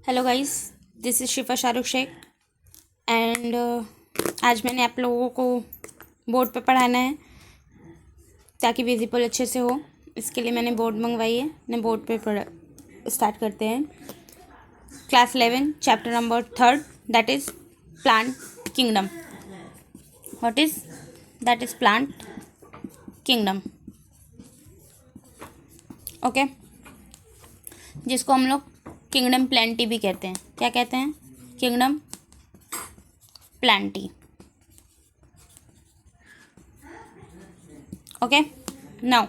Hello guys, this is Shifa Shahrukh Sheikh and आज मैंने आप लोगों को बोर्ड पे पढ़ाना है ताकि विजिबल अच्छे से हो। इसके लिए मैंने बोर्ड मंगवाई है। मैं बोर्ड पे स्टार्ट करते हैं। Class 11 chapter number 3 that is plant kingdom. What is that is plant kingdom. Okay, जिसको हम लोग किंगडम प्लांटी भी कहते हैं। क्या कहते हैं? Kingdom Plantae. ओके, नाउ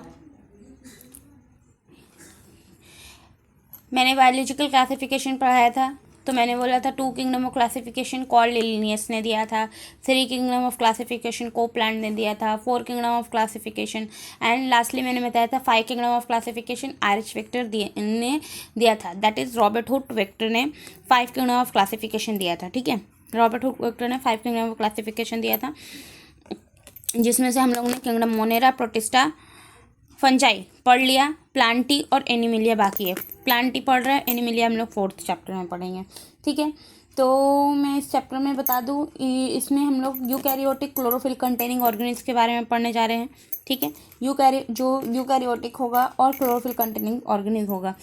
मैंने बायोलॉजिकल क्लासिफिकेशन पढ़ाया था, तो मैंने बोला था 2 kingdom of classification call Linnaeus ने दिया था, 3 किंगडम ऑफ क्लासिफिकेशन को प्लांट ने दिया था, 4 kingdom of classification and lastly मैंने बताया था 5 किंगडम ऑफ क्लासिफिकेशन आरिच वेक्टर ने दिया था। That is Robert Hooke vector ने 5 किंगडम ऑफ क्लासिफिकेशन दिया था। ठीक है, रॉबर्ट हुक वेक्टर ने 5 किंगडम ऑफ क्लासिफिकेशन दिया था, जिसमें से हम लोगों ने किंगडम मोनेरा, प्रोटिस्टा, फंजाई पढ़ लिया। प्लांटी और एनिमिलिया बाकी है। प्लांटी पढ़ रहा है, एनिमिलिया हम लोग 4th चैप्टर में पढ़ेंगे। ठीक है, तो मैं इस चैप्टर में बता दूं, इसमें हम लोग यूकैरियोटिक क्लोरोफिल कंटेनिंग ऑर्गेनिल्स के बारे में पढ़ने जा रहे हैं। ठीक है, यूकैरियोटिक होगा और क्लोरोफिल कंटेनिंग ऑर्गेनिल होगा।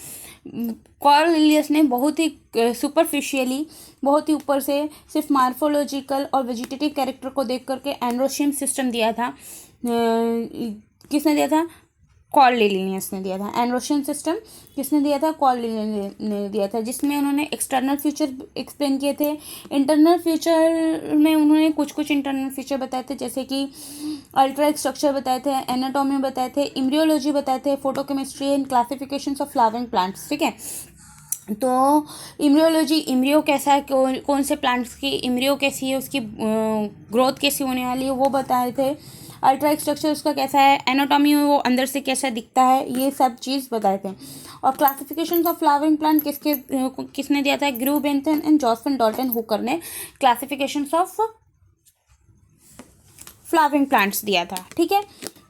कार्ल लिनियस ने बहुत ही सुपरफिशियली, बहुत ही ऊपर से सिर्फ मार्फोलॉजिकल और वेजिटेटिव कैरेक्टर को देख करके एंड्रोशियम सिस्टम दिया था। किसने दिया था? कार्ल लिनियस ने दिया था। एंड्रोशियन सिस्टम किसने दिया था? कार्ल लिनियस ने दिया था, जिसमें उन्होंने एक्सटर्नल फीचर एक्सप्लेन किए थे। इंटरनल फीचर में उन्होंने कुछ इंटरनल फीचर बताए थे, जैसे कि अल्ट्रा स्ट्रक्चर बताए थे, एनाटॉमी बताए थे, एम्ब्रियोलॉजी बताए थे, photochemistry and classification of flowering plants. ठीक है, तो इम्ब्रियोलॉजी, इम्ब्रियो कैसा है, कौन से प्लांट्स की इम्ब्रियो कैसी है, उसकी ग्रोथ कैसी होने वाली है, वो बताए थे। अल्ट्रा स्ट्रक्चर उसका कैसा है, एनाटॉमी में वो अंदर से कैसा दिखता है, ये सब चीज़ बताए थे। और क्लासिफिकेशन ऑफ फ्लावरिंग प्लांट किसने दिया था? ग्रू Bentham and Joseph Dalton Hooker ने क्लासिफिकेशन ऑफ फ्लावरिंग प्लांट्स दिया था। ठीक है,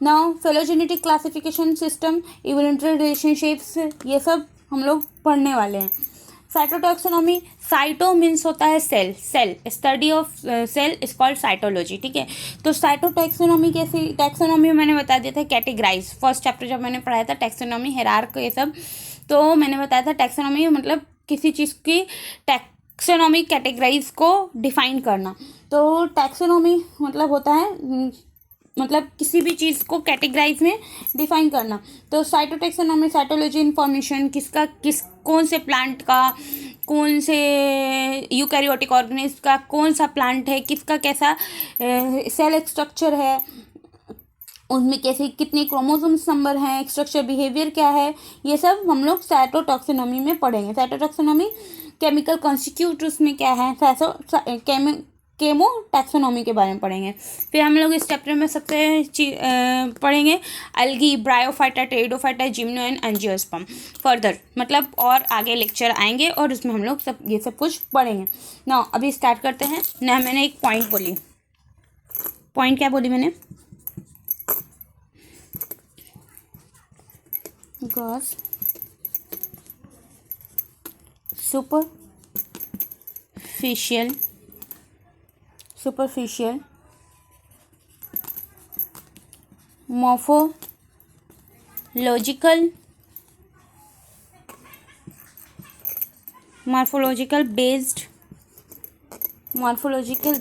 now phylogenetic classification system, evolutionary relationships, ये सब हम लोग पढ़ने वाले हैं। साइटोटैक्सोनॉमी, साइटो मीन्स होता है cell, cell study of cell is called cytology. ठीक है, तो साइटोटैक्सोनॉमी कैसी? टैक्सोनॉमी मैंने बता दिया था, कैटेगराइज। फर्स्ट चैप्टर जब मैंने पढ़ाया था टैक्सोनॉमी, हेरार्क, ये सब, तो मैंने बताया था टैक्सोनॉमी मतलब किसी चीज़ की टैक्सोनॉमी कैटेगराइज को डिफाइन करना। तो टैक्सोनॉमी मतलब होता है मतलब किसी भी चीज़ को कैटेगराइज में डिफाइन करना। तो साइटोटैक्सोनॉमी, साइटोलॉजी इन्फॉर्मेशन, कौन से प्लांट का, कौन से यूकैरियोटिक ऑर्गेनिज्म का कौन सा प्लांट है, किसका कैसा सेल स्ट्रक्चर है, उनमें कैसे कितने क्रोमोसोम्स नंबर हैं, स्ट्रक्चर बिहेवियर क्या है, ये सब हम लोग साइटोटैक्सोनॉमी में पढ़ेंगे। साइटोटैक्सोनॉमी केमिकल कॉन्स्टिट्यूट उसमें क्या है, केमो टैक्सोनॉमी के बारे में पढ़ेंगे। फिर हम लोग इस चैप्टर में सबसे पढ़ेंगे algae, bryophyta, pteridophyta, gymno and angiosperm. Further मतलब और आगे लेक्चर आएंगे और उसमें हम लोग ये सब कुछ पढ़ेंगे ना। अभी स्टार्ट करते हैं ना। मैंने एक पॉइंट बोली, पॉइंट क्या बोली मैंने? गॉस superficial morphological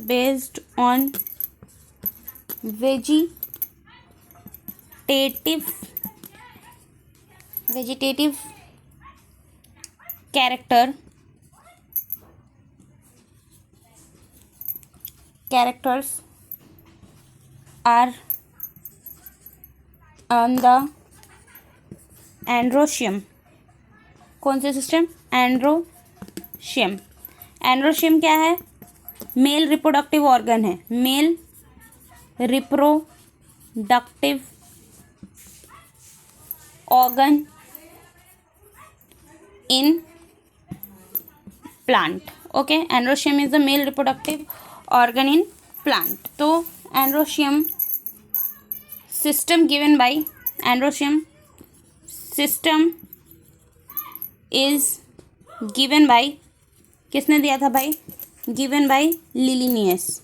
based on vegetative characters are on the androecium. कौन से सिस्टम? एंड्रोशियम। एंड्रोशियम क्या है? मेल रिप्रोडक्टिव ऑर्गन है, male reproductive organ in plant. Okay, androecium is the male reproductive organ in plant. तो androecium system given by androecium system is given by किसने दिया था भाई? Given by Linnaeus.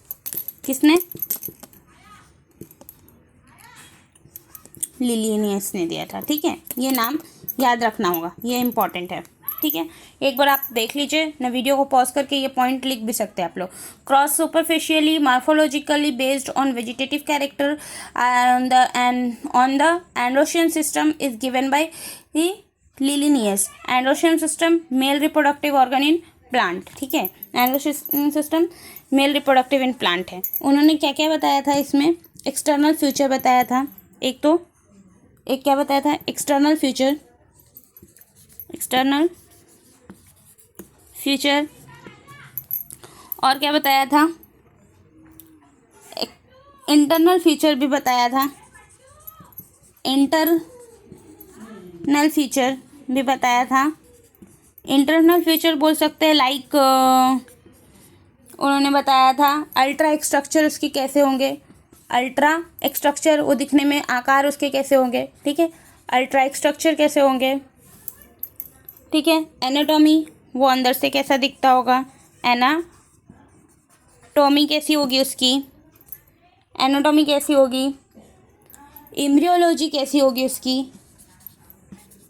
किसने? Linnaeus ने दिया था। ठीक है, ये नाम याद रखना होगा, ये इंपॉर्टेंट है। ठीक है, एक बार आप देख लीजिए ना, वीडियो को पॉज करके ये पॉइंट लिख भी सकते हैं आप लोग। Gross superficially morphologically based on vegetative character on the androecium system is given by Linnaeus. Androecium system male reproductive organ in plant. ठीक है, androecium system male reproductive in plant है। उन्होंने क्या क्या बताया था इसमें? एक्सटर्नल फ्यूचर बताया था, एक क्या बताया था? एक्सटर्नल फ्यूचर और क्या बताया था? इंटरनल फीचर भी बताया था, इंटरनल फीचर भी बताया था। इंटरनल फीचर बोल सकते हैं लाइक उन्होंने बताया था अल्ट्रा स्ट्रक्चर उसकी कैसे होंगे, अल्ट्रा स्ट्रक्चर वो दिखने में आकार उसके कैसे होंगे। ठीक है, अल्ट्रा स्ट्रक्चर कैसे होंगे। ठीक है, एनाटॉमी वो अंदर से कैसा दिखता होगा, एनाटॉमी कैसी होगी उसकी, एनाटॉमी कैसी होगी। एम्ब्रियोलॉजी कैसी होगी उसकी,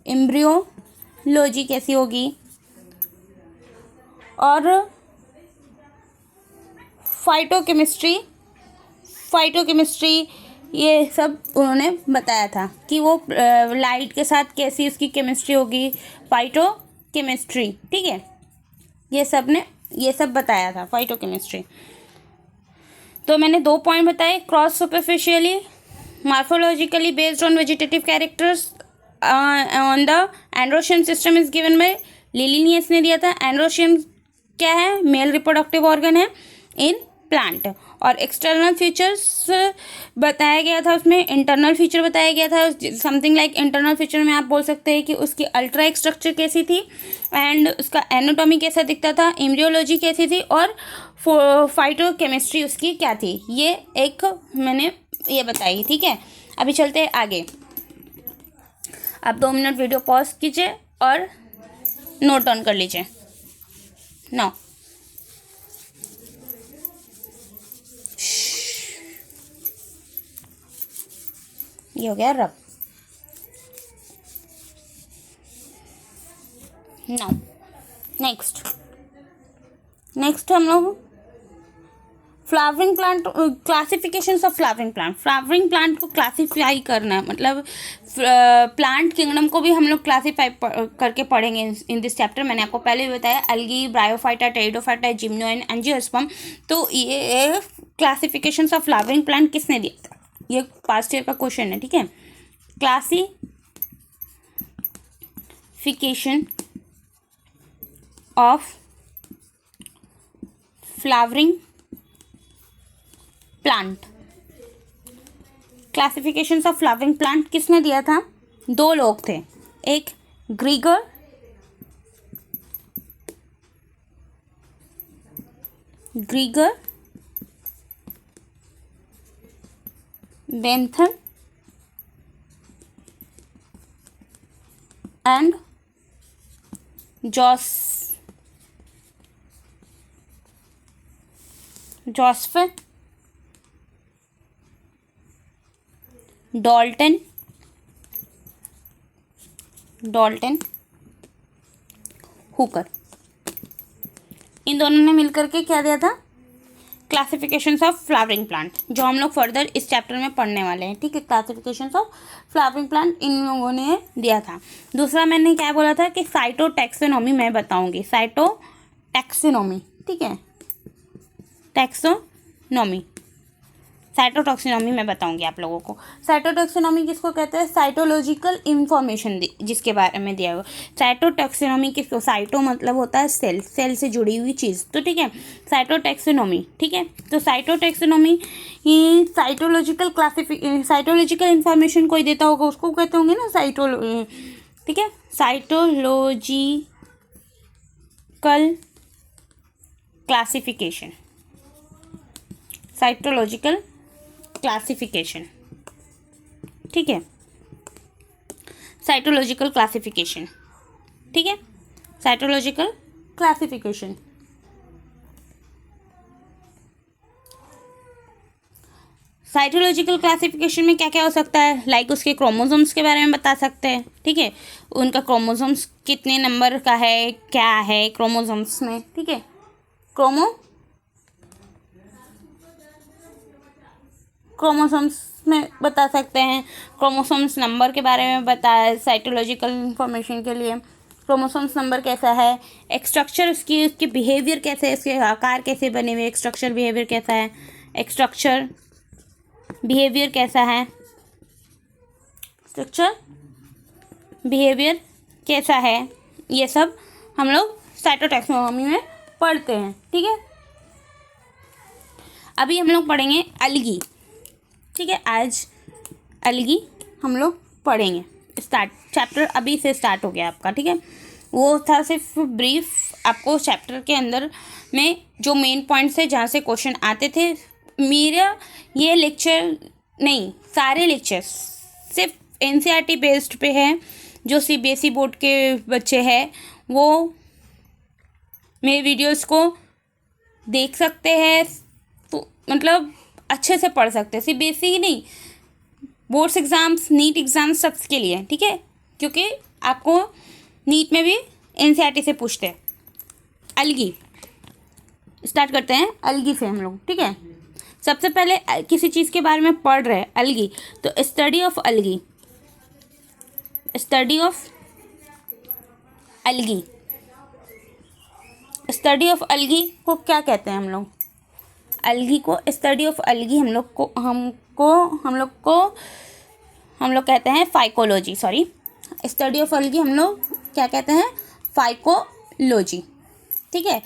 एम्ब्रियोलॉजी कैसी होगी। और फाइटोकेमिस्ट्री ये सब उन्होंने बताया था कि वो लाइट के साथ कैसी उसकी केमिस्ट्री होगी, फाइटोकेमिस्ट्री। ठीक है, ये सब बताया था फाइटोकेमिस्ट्री। तो मैंने 2 पॉइंट बताए, gross superficially morphologically based on vegetative characters on the androecium system is given by Linnaeus ने दिया था। एंड्रोशियन क्या है? मेल रिप्रोडक्टिव ऑर्गन है इन प्लांट। और एक्सटर्नल फीचर्स बताया गया था, उसमें इंटरनल फीचर बताया गया था। समथिंग लाइक इंटरनल फीचर में आप बोल सकते हैं कि उसकी अल्ट्रा स्ट्रक्चर कैसी थी एंड उसका एनाटॉमी कैसा दिखता था, एम्ब्रियोलॉजी कैसी थी और फाइटोकेमिस्ट्री उसकी क्या थी। ये एक मैंने ये बताई। ठीक है, अभी चलते हैं आगे। आप 2 मिनट वीडियो पॉज कीजिए और नोट डाउन कर लीजिए। नो ये हो गया रब। नाउ नेक्स्ट हम लोग flowering plant, classifications of flowering plant. Flowering plant को क्लासिफाई करना है, मतलब प्लांट किंगडम को भी हम लोग क्लासीफाई करके पढ़ेंगे इन दिस चैप्टर। मैंने आपको पहले भी बताया एल्गी, ब्रायोफाइटा, टेरिडोफाइटा, जिम्नोइड, एंजियोस्पर्म। तो ये क्लासिफिकेशंस ऑफ फ्लावरिंग प्लांट किसने दिया था? ये पास्ट ईयर का क्वेश्चन है। ठीक है, classification of flowering plant. Classifications of flowering plant किसने दिया था? 2 लोग थे, एक ग्रीगर Bentham and Joseph Dalton Hooker. इन दोनों ने मिलकर के क्या दिया था? क्लासिफिकेशंस ऑफ फ्लावरिंग प्लांट, जो हम लोग फर्दर इस चैप्टर में पढ़ने वाले हैं। ठीक है, classifications of flowering plant in लोगों ने दिया था। दूसरा मैंने क्या बोला था कि साइटोटैक्सोनॉमी मैं बताऊंगी, साइटोटैक्सोनॉमी। ठीक है, साइटोटॉक्सिनॉमी मैं बताऊंगी आप लोगों को। साइटोटॉक्सिनॉमी किसको कहते हैं? साइटोलॉजिकल इंफॉर्मेशन जिसके बारे में दिया हुआ। साइटोटॉक्सिनॉमी किसको? साइटो मतलब होता है सेल से जुड़ी हुई चीज़। तो ठीक है, साइटोटॉक्सिनॉमी। ठीक है, तो साइटोटॉक्सिनॉमी साइटोलॉजिकल इंफॉर्मेशन कोई देता होगा उसको कहते होंगे ना ठीक है, साइटोलॉजिकल क्लासिफिकेशन, साइटोलॉजिकल क्लासिफिकेशन। ठीक है, साइटोलॉजिकल क्लासिफिकेशन। ठीक है, साइटोलॉजिकल क्लासिफिकेशन। साइटोलॉजिकल क्लासिफिकेशन में क्या क्या हो सकता है, लाइक उसके क्रोमोसोम्स के बारे में बता सकते हैं, ठीक है, उनका क्रोमोसोम्स कितने नंबर का है, क्या है क्रोमोसोम्स में, ठीक है, क्रोमोसोम्स में बता सकते हैं, क्रोमोसोम्स नंबर के बारे में बताया साइटोलॉजिकल इंफॉर्मेशन के लिए, क्रोमोसोम्स नंबर कैसा है, एक स्ट्रक्चर उसके बिहेवियर कैसे है, इसके आकार कैसे बने हुए, एक स्ट्रक्चर बिहेवियर कैसा है, एक स्ट्रक्चर बिहेवियर कैसा है, स्ट्रक्चर बिहेवियर कैसा है, ये सब हम लोग साइटोटैक्सोनॉमी में पढ़ते हैं, ठीक है। अभी हम लोग पढ़ेंगे अलगी, ठीक है, आज अलगी हम लोग पढ़ेंगे। स्टार्ट चैप्टर अभी से स्टार्ट हो गया आपका, ठीक है। वो था सिर्फ ब्रीफ आपको चैप्टर के अंदर में जो मेन पॉइंट्स है जहाँ से क्वेश्चन आते थे। मेरा ये लेक्चर नहीं, सारे लेक्चर्स सिर्फ एनसीईआरटी बेस्ड पे है। जो सीबीएसई बोर्ड के बच्चे हैं वो मेरे वीडियोस को देख सकते हैं, तो मतलब अच्छे से पढ़ सकते हैं। सीबीएसई ही नहीं, बोर्ड्स एग्ज़ाम्स, नीट एग्ज़ाम्स सबके लिए, ठीक है, क्योंकि आपको नीट में भी एनसीईआरटी से पूछते हैं। अलगी स्टार्ट करते हैं अलगी से हम लोग, ठीक है। सबसे पहले किसी चीज़ के बारे में पढ़ रहे हैं अलगी, तो study of algae, study of algae, study of algae को क्या कहते हैं हम लोग? अलगी को, स्टडी ऑफ अलगी हम लोग कहते हैं फाइकोलॉजी, सॉरी, स्टडी ऑफ अलगी हम लोग क्या कहते हैं? फाइकोलॉजी, ठीक है।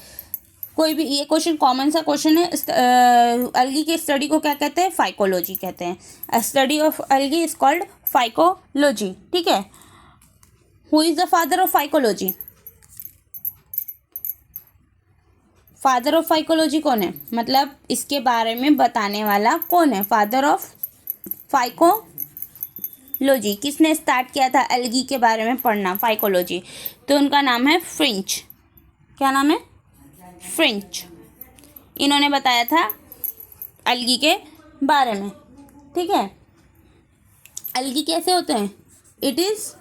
कोई भी ये क्वेश्चन कॉमन सा क्वेश्चन है, अलगी के स्टडी को क्या कहते हैं? फाइकोलॉजी कहते हैं। Study of algae is called phycology, ठीक है। Who is the father of phycology? Father of phycology कौन है, मतलब इसके बारे में बताने वाला कौन है? फादर ऑफ फाइकोलॉजी किसने स्टार्ट किया था अलगी के बारे में पढ़ना, फाइकोलॉजी? तो उनका नाम है फ्रिंच। क्या नाम है? फ्रिंच। इन्होंने बताया था अलगी के बारे में, ठीक है। अलगी कैसे होते हैं? It is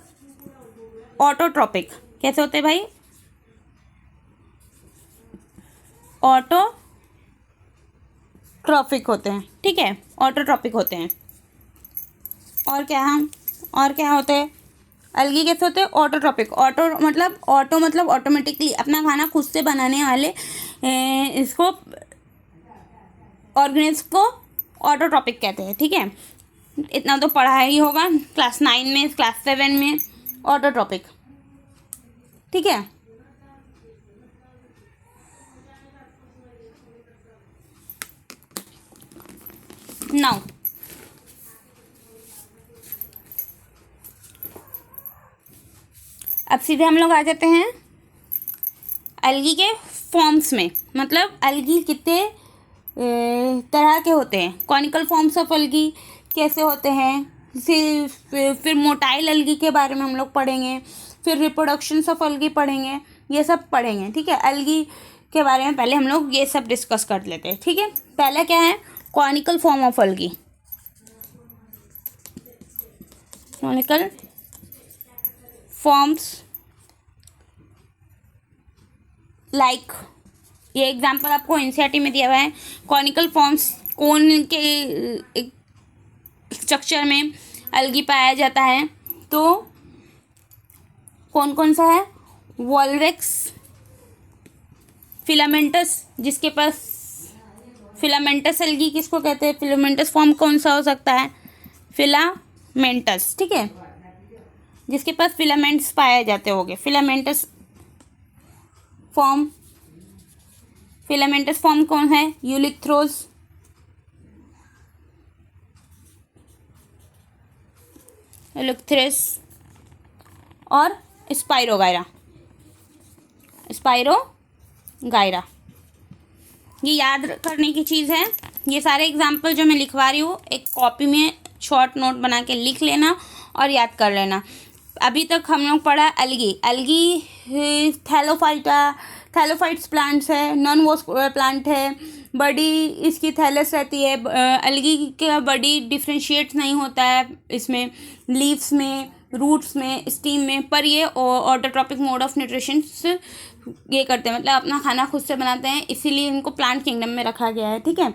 autotrophic. कैसे होते हैं भाई? ऑटोट्रॉपिक होते हैं, ठीक है, ऑटोट्रॉपिक होते हैं। और क्या होते हैं? अलगी कैसे होते हैं? ऑटोट्रॉपिक। ऑटो मतलब ऑटोमेटिकली अपना खाना खुद से बनाने वाले इसको ऑर्गेनिज्म को ऑटोट्रॉपिक कहते हैं, ठीक है। इतना तो पढ़ा ही होगा क्लास 9 में, क्लास 7 में, ऑटोट्रॉपिक, ठीक है। नाउ अब सीधे हम लोग आ जाते हैं अलगी के फॉर्म्स में। मतलब अलगी कितने तरह के होते हैं, कॉनिकल फॉर्म्स ऑफ अलगी कैसे होते हैं, फिर मोटाइल अलगी के बारे में हम लोग पढ़ेंगे, फिर रिप्रोडक्शंस ऑफ अलगी पढ़ेंगे, ये सब पढ़ेंगे, ठीक है। अलगी के बारे में पहले हम लोग ये सब डिस्कस कर लेते हैं, ठीक है। पहला क्या है? Conical form of algae. Conical forms, like ये एग्जांपल आपको एनसीईआरटी में दिया हुआ है। कॉनिकल फॉर्म्स कौन के स्ट्रक्चर में अलगी पाया जाता है? तो कौन कौन सा है? वॉल्वेक्स, फिलामेंटस, जिसके पास फिलामेंटस अलगी किसको कहते हैं? फिलामेंटस फॉर्म कौन सा हो सकता है? फिलामेंटस, ठीक है, जिसके पास फिलामेंट्स पाए जाते होंगे। फिलामेंटस फॉर्म कौन है? यूलिथ्रोस, यूलिथ्रोस और स्पाइरोगायरा। ये याद करने की चीज़ है। ये सारे एग्जाम्पल जो मैं लिखवा रही हूँ एक कॉपी में शॉर्ट नोट बना के लिख लेना और याद कर लेना। अभी तक हम लोग पढ़ा अलगी थैलोफाइट्स प्लांट्स है, नॉन वॉस्कुलर प्लांट है, बॉडी इसकी थैलस रहती है। एल्गी का बॉडी डिफ्रेंशिएट नहीं होता है इसमें, लीव्स में, रूट्स में, स्टीम में, पर ये ऑटोट्रॉपिक मोड ऑफ न्यूट्रिशन ये करते हैं, मतलब अपना खाना खुद से बनाते हैं, इसीलिए इनको प्लांट किंगडम में रखा गया है। ठीक है,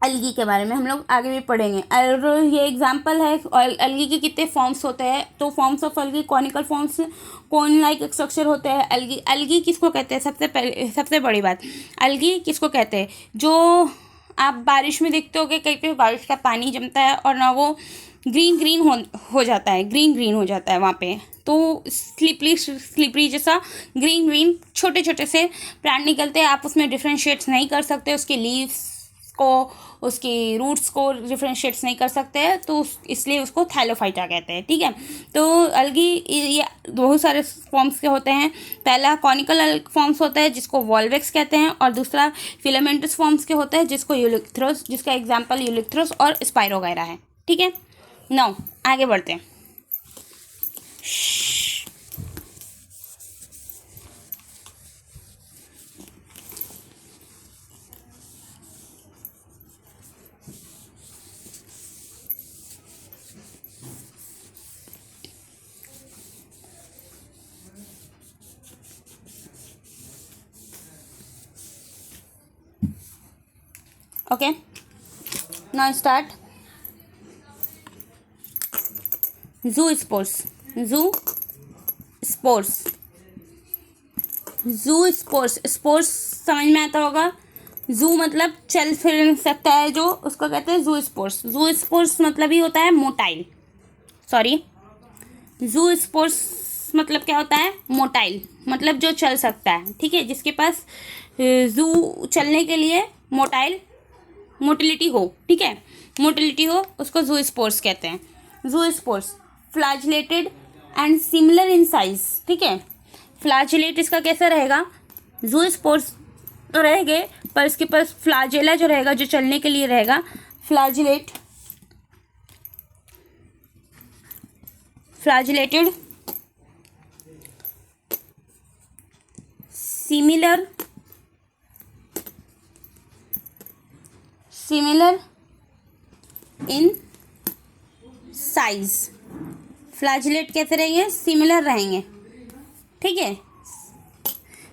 एल्गी के बारे में हम लोग आगे भी पढ़ेंगे। और ये एग्जांपल है एल्गी के कितने फॉर्म्स होते हैं। तो forms of algae, conical forms, cone like structure होते हैं। एल्गी, एल्गी किसको कहते हैं? सबसे बड़ी बात, एल्गी किसको कहते हैं? जो आप बारिश में देखते हो कि कहीं पे बारिश का पानी जमता है और ना वो ग्रीन ग्रीन हो जाता है, ग्रीन ग्रीन हो जाता है वहाँ पे, तो स्लिपरी जैसा ग्रीन ग्रीन छोटे छोटे से प्लांट निकलते हैं। आप उसमें डिफ्रेंशिएट्स नहीं कर सकते, उसके लीव्स को, उसकी रूट्स को डिफ्रेंशिएट्स नहीं कर सकते हैं, तो इसलिए उसको थैलोफाइटा कहते हैं। ठीक है, तो एल्गी ये बहुत सारे फॉर्म्स के होते हैं। पहला कॉनिकल फॉर्म्स होता है जिसको वॉल्वेक्स कहते हैं, और दूसरा फिलामेंटस फॉर्म्स के होता है जिसको यूलिथ्रोस, जिसका एग्जाम्पल यूलिथ्रोस और स्पाइरोगायरा है। ठीक है, नाउ आगे बढ़ते हैं। Okay, now start. Zoospores. Spores समझ में आता होगा। जू मतलब चल फिर सकता है जो, उसको कहते हैं जू स्पोर्स मतलब ही होता है मोटाइल। सॉरी, जू स्पोर्स मतलब क्या होता है? मोटाइल, मतलब जो चल सकता है। ठीक है, जिसके पास जू चलने के लिए मोटिलिटी हो। ठीक है, मोटिलिटी हो, उसको जू स्पोर्स कहते हैं। जू spores flagellated and similar in size. ठीक है, फ्लैजिलेट इसका कैसा रहेगा? जू स्पोर्स तो रहेंगे, पर इसके पास फ्लैजेला जो रहेगा, जो चलने के लिए रहेगा, flagellated similar in size. Flagellate कैसे रहेंगे? सिमिलर रहेंगे। ठीक है,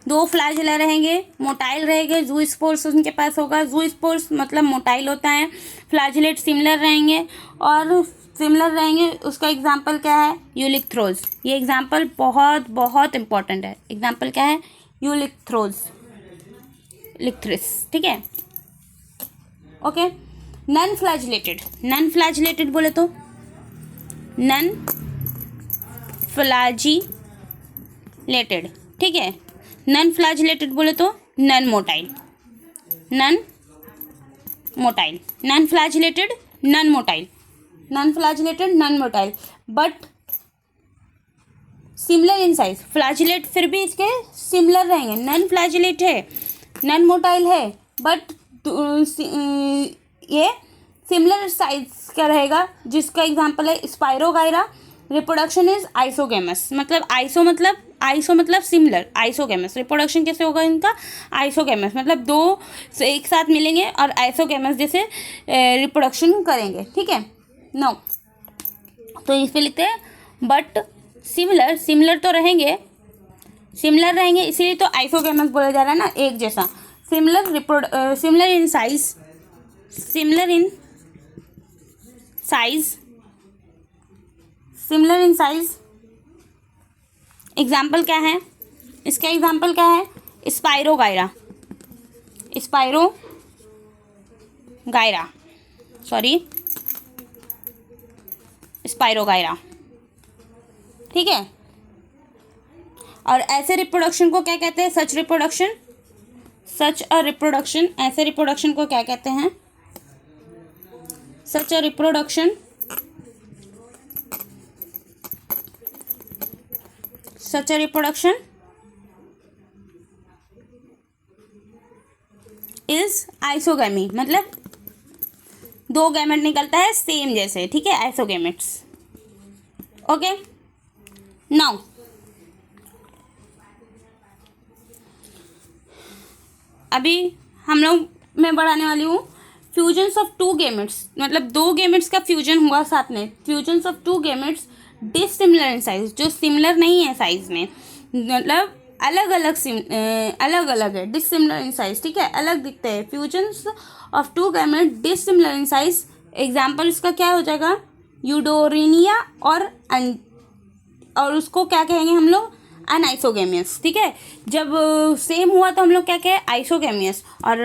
दो फ्लैजिला रहेंगे, मोटाइल रहेंगे, जू स्पोर्स उनके पास होगा। जू स्पोर्स मतलब मोटाइल होता है, फ्लैजिलेट सिमिलर रहेंगे, और सिमिलर रहेंगे उसका एग्जाम्पल क्या है? यूलिथ्रोज। ये एग्जाम्पल बहुत बहुत इंपॉर्टेंट है। एग्जाम्पल क्या है? लिथ्रिस। ठीक है, ओके। नॉन फ्लैजिलेटेड बोले तो नॉन फ्लैजिलेटेड। ठीक है, नॉन फ्लैजिलेटेड बोले तो non motile. Non flagellated non motile, but similar in size. Flagellate फिर भी इसके सिमिलर रहेंगे। नॉन फ्लैजिलेट है, नॉन मोटाइल है, बट ये सिमिलर साइज का रहेगा, जिसका एग्जांपल है स्पाइरोगायरा। रिप्रोडक्शन इज आइसोगेमस, मतलब आइसो मतलब सिमिलर, आइसोगेमस। रिप्रोडक्शन कैसे होगा इनका? आइसोगेमस, मतलब दो एक साथ मिलेंगे और आइसोगेमस जैसे रिप्रोडक्शन करेंगे। ठीक है, नो, तो इस पे लिखते हैं बट सिमिलर तो रहेंगे, इसीलिए तो आइसोगेमस बोला जा रहा है ना, एक जैसा। Similar in size. एग्जाम्पल क्या है इसका? एग्जाम्पल क्या है? Spirogyra, spirogyra. ठीक है, और ऐसे रिप्रोडक्शन को क्या कहते हैं? सच अ रिप्रोडक्शन। ऐसे रिप्रोडक्शन को क्या कहते हैं? सच अ रिप्रोडक्शन इज आइसोगेमी, मतलब दो गैमेट निकलता है सेम जैसे। ठीक है, आइसोगेमेट्स। ओके, नाउ अभी हम लोग मैं बढ़ाने वाली हूँ फ्यूजन्स ऑफ टू गेमेट्स, मतलब दो गेमेट्स का फ्यूजन हुआ साथ में, fusions of two gametes dissimilar in size, जो सिमिलर नहीं है साइज में, मतलब अलग अलग है, डिसिमिलर इन साइज, ठीक है, अलग दिखते हैं। Fusions of two gamete dissimilar in size, example इसका क्या हो जाएगा, यूडोरिनिया और उसको क्या कहेंगे हम लोग, अनआइसोगेमियस, ठीक है। जब सेम हुआ तो हम लोग क्या कहें, आइसोगेमियस, और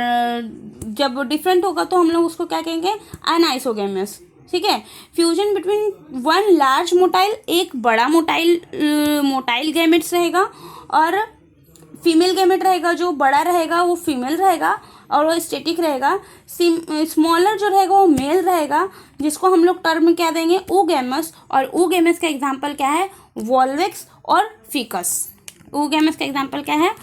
जब डिफरेंट होगा तो हम लोग उसको क्या कहेंगे, अनआइसोगेमियस, ठीक है। Fusion between one large motile, एक बड़ा मोटाइल गैमेट्स रहेगा, और फीमेल गैमेट रहेगा, जो बड़ा रहेगा वो फीमेल रहेगा और वो स्टेटिक रहेगा। स्मॉलर जो रहेगा वो मेल रहेगा, जिसको हम लोग टर्म क्या देंगे, oogamous, और oogamous का एग्जांपल क्या है, वॉल्वेक्स और फीकस। oogamous का एग्जांपल क्या है,